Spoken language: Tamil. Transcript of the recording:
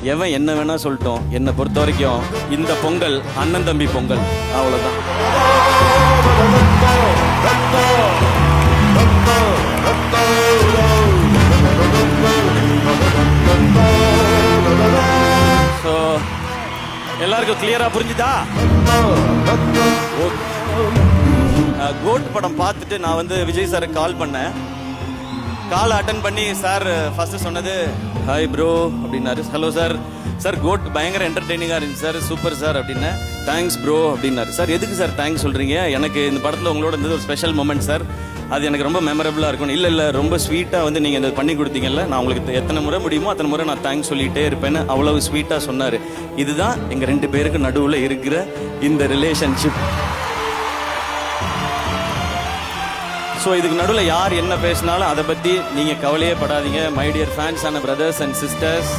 எவன் என்ன வேணா சொல்லட்டும், என்னை பொறுத்த வரைக்கும் இந்த பொங்கல் அண்ணன் தம்பி பொங்கல், அவ்வளவுதான். ஸோ எல்லாருக்கும் கிளியரா புரிஞ்சுதா? கோட் படம் பார்த்துட்டு நான் வந்து விஜய் சாருக்கு கால் பண்ணேன். கால் அட்டன் பண்ணி சார் ஃபர்ஸ்ட் சொன்னது ஹாய் ப்ரோ அப்படின்னாரு. ஹலோ சார், சார் கோட் பயங்கர என்டர்டெய்னிங்காக இருந்துச்சு சார், சூப்பர் சார் அப்படின்னு. தேங்க்ஸ் ப்ரோ அப்படின்னாரு. சார் எதுக்கு சார் தேங்க்ஸ் சொல்கிறீங்க? எனக்கு இந்த படத்தில் உங்களோட இருந்தது ஒரு ஸ்பெஷல் மூமெண்ட் சார், அது எனக்கு ரொம்ப மெமரபுளாக இருக்கும். இல்லை ரொம்ப ஸ்வீட்டாக வந்து நீங்கள் இந்த பண்ணி கொடுத்தீங்கல்ல, நான் உங்களுக்கு எத்தனை முறை முடியுமோ அத்தனை முறை நான் தேங்க்ஸ் சொல்லிகிட்டே இருப்பேன்னு அவ்வளவு ஸ்வீட்டாக சொன்னார். இதுதான் எங்கள் 2 பேருக்கு நடுவில் இருக்கிற இந்த ரிலேஷன்ஷிப். ஸோ இதுக்கு நடுவில் யார் என்ன பேசினாலும் அதை பற்றி நீங்கள் கவலையே படாதீங்க. My dear fans and brothers and sisters,